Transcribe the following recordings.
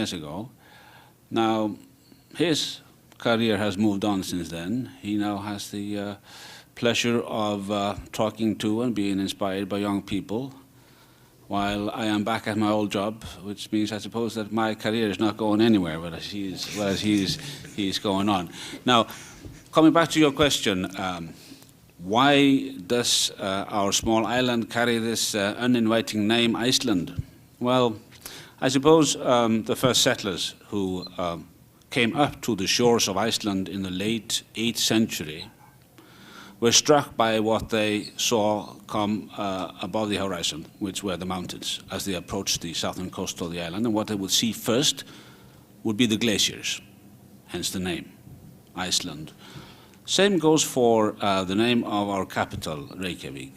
years ago. Now, his career has moved on since then. He now has the pleasure of talking to and being inspired by young people, while I am back at my old job, which means I suppose that my career is not going anywhere, whereas he's going on. Now, coming back to your question, why does our small island carry this uninviting name, Iceland? Well, I suppose the first settlers who came up to the shores of Iceland in the late 8th century were struck by what they saw come above the horizon, which were the mountains, as they approached the southern coast of the island. And what they would see first would be the glaciers, hence the name, Iceland. Same goes for the name of our capital, Reykjavik,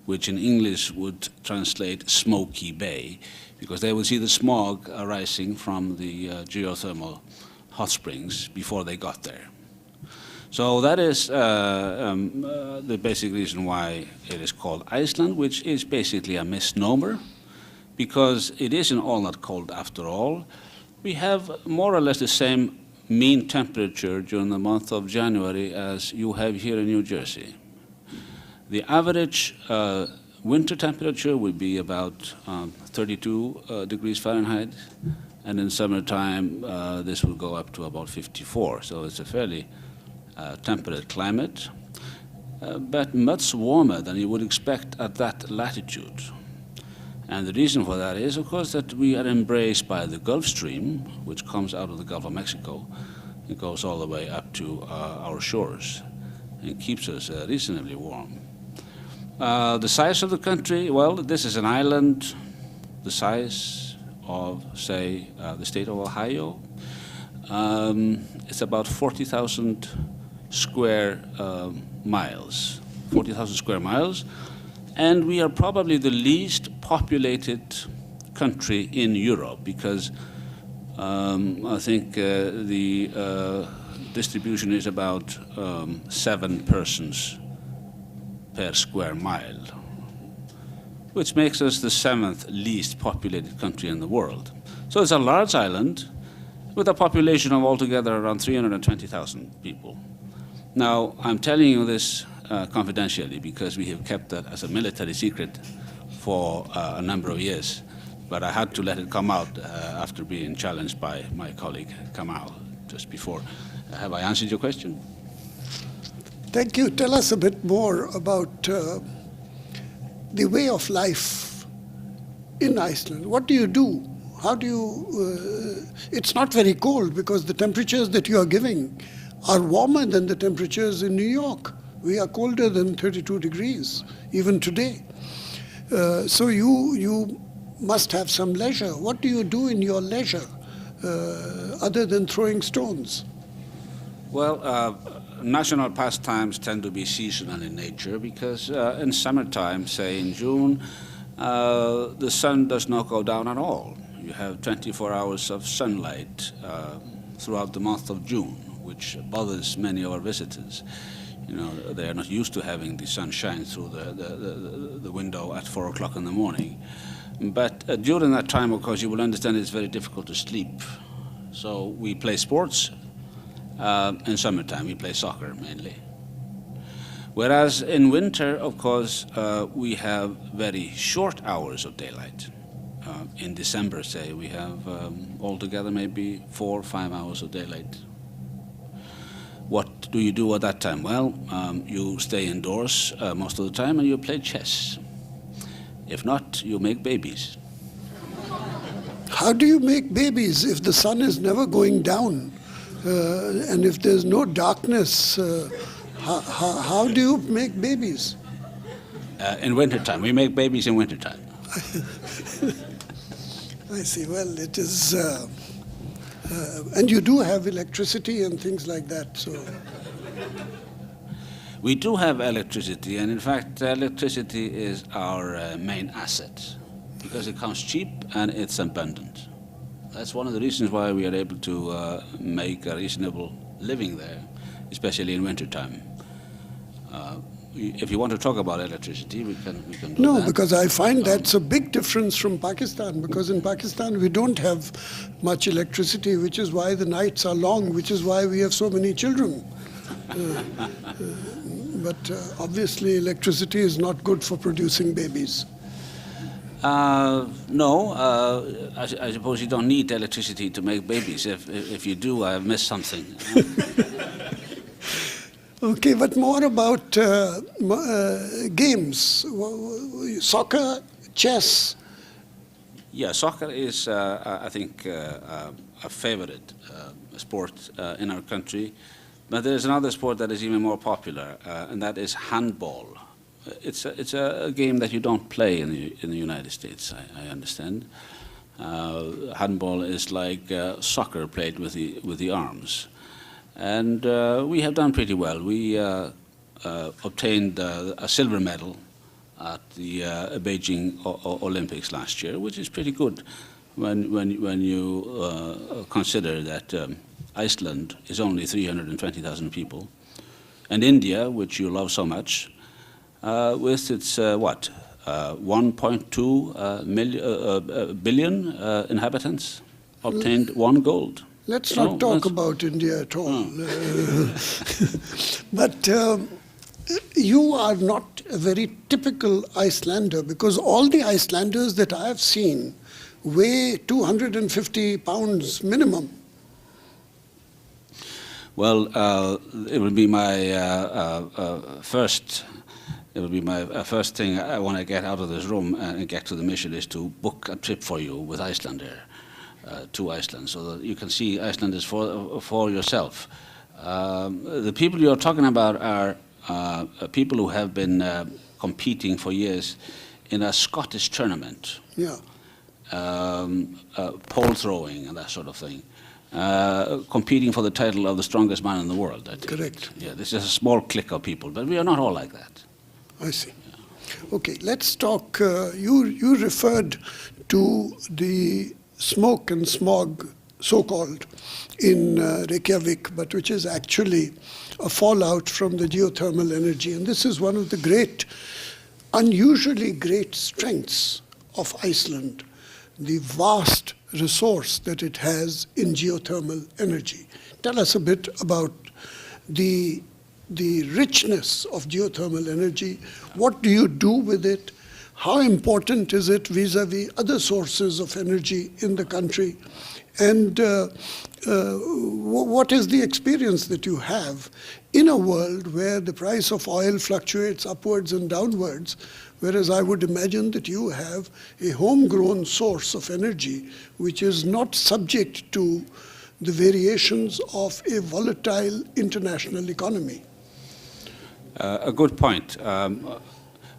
which in English would translate Smoky Bay, because they would see the smog arising from the geothermal hot springs before they got there. So that is the basic reason why it is called Iceland, which is basically a misnomer, because it isn't all that cold after all. We have more or less the same mean temperature during the month of January as you have here in New Jersey. The average winter temperature would be about 32 degrees Fahrenheit, and in summertime this will go up to about 54. So it's a fairly temperate climate, but much warmer than you would expect at that latitude. And the reason for that is, of course, that we are embraced by the Gulf Stream, which comes out of the Gulf of Mexico. It goes all the way up to our shores and keeps us reasonably warm. The size of the country, well, this is an island the size of, say, the state of Ohio. It's about 40,000 square miles, 40,000 square miles, and we are probably the least populated country in Europe, because I think the distribution is about 7 persons per square mile, which makes us the 7th least populated country in the world. So it's a large island with a population of altogether around 320,000 people. Now, I'm telling you this confidentially because we have kept that as a military secret for a number of years, but I had to let it come out after being challenged by my colleague Kamal just before. Have I answered your question? Thank you. Tell us a bit more about the way of life in Iceland. What do you do? How do you, it's not very cold because the temperatures that you are giving are warmer than the temperatures in New York. We are colder than 32 degrees, even today. So you must have some leisure. What do you do in your leisure other than throwing stones? Well, national pastimes tend to be seasonal in nature because in summertime, say in June, the sun does not go down at all. You have 24 hours of sunlight throughout the month of June, which bothers many of our visitors. You know, they are not used to having the sun shine through the window at 4 o'clock in the morning. But during that time, of course, you will understand it's very difficult to sleep. So we play sports. In summertime, we play soccer mainly. Whereas in winter, of course, we have very short hours of daylight. In December, say, we have altogether maybe 4 or 5 hours of daylight. What do you do at that time? Well, you stay indoors most of the time and you play chess. If not, you make babies. How do you make babies if the sun is never going down? And if there's no darkness, how do you make babies? In wintertime. We make babies in wintertime. I see. Well, it is... and you do have electricity and things like that, so... We do have electricity, and in fact, electricity is our main asset, because it comes cheap and it's abundant. That's one of the reasons why we are able to make a reasonable living there, especially in wintertime. if you want to talk about electricity, we can do No, that. because I find that's a big difference from Pakistan, because in Pakistan we don't have much electricity, which is why the nights are long, which is why we have so many children. But obviously electricity is not good for producing babies. No, I suppose you don't need electricity to make babies. If you do, I have missed something. Okay, but more about games. Soccer, chess. Yeah, soccer is, I think, a favorite sport in our country. But there's another sport that is even more popular, and that is handball. It's a game that you don't play in the United States, I understand. Handball is like soccer played with the arms. And we have done pretty well. We obtained a silver medal at the Beijing Olympics last year, which is pretty good when you consider that Iceland is only 320,000 people, and India, which you love so much, with its 1.2 billion inhabitants, obtained 1 gold. Let's not talk about India at all. But you are not a very typical Icelander, because all the Icelanders that I have seen weigh 250 pounds minimum. Well, it will be my first. It will be my first thing I want to get out of this room and get to the mission is to book a trip for you with Icelander to Iceland, so that you can see Iceland is for yourself. The people you're talking about are people who have been competing for years in a Scottish tournament. Yeah. Pole throwing and that sort of thing. Competing for the title of the strongest man in the world, I think. Correct. Yeah, this is a small clique of people, but we are not all like that. I see. Okay, let's talk. You referred to the smoke and smog, so-called, in Reykjavik, but which is actually a fallout from the geothermal energy. And this is one of the unusually great strengths of Iceland, the vast resource that it has in geothermal energy. Tell us a bit about the richness of geothermal energy. What do you do with it? How important is it vis-a-vis other sources of energy in the country? And what is the experience that you have in a world where the price of oil fluctuates upwards and downwards, whereas I would imagine that you have a homegrown source of energy which is not subject to the variations of a volatile international economy? A good point.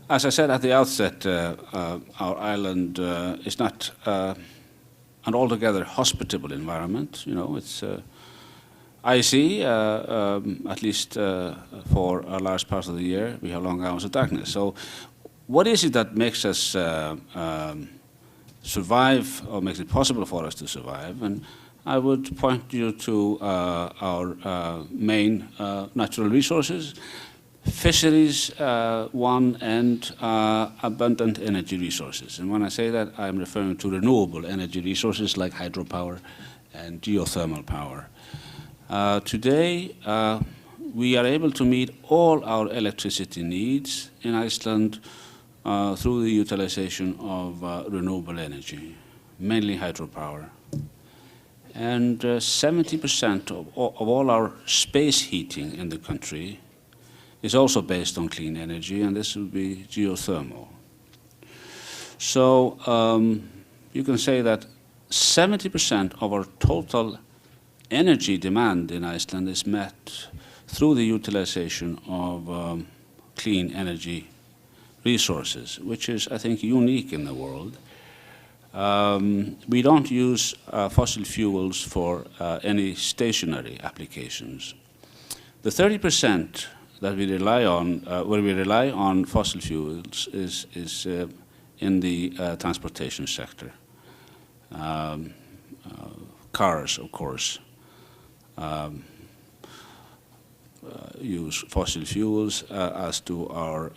As I said at the outset, our island is not an altogether hospitable environment. You know, it's icy, at least for a large part of the year. We have long hours of darkness. So what is it that makes us survive, or makes it possible for us to survive? And I would point you to our main natural resources. Fisheries, one, and abundant energy resources. And when I say that, I'm referring to renewable energy resources like hydropower and geothermal power. Today, we are able to meet all our electricity needs in Iceland through the utilization of renewable energy, mainly hydropower. And 70% of all our space heating in the country is also based on clean energy, and this would be geothermal. So you can say that 70% of our total energy demand in Iceland is met through the utilization of clean energy resources, which is, I think, unique in the world. We don't use fossil fuels for any stationary applications. The 30% that we rely on, where we rely on fossil fuels, is in the transportation sector. Cars, of course. use fossil fuels, as to our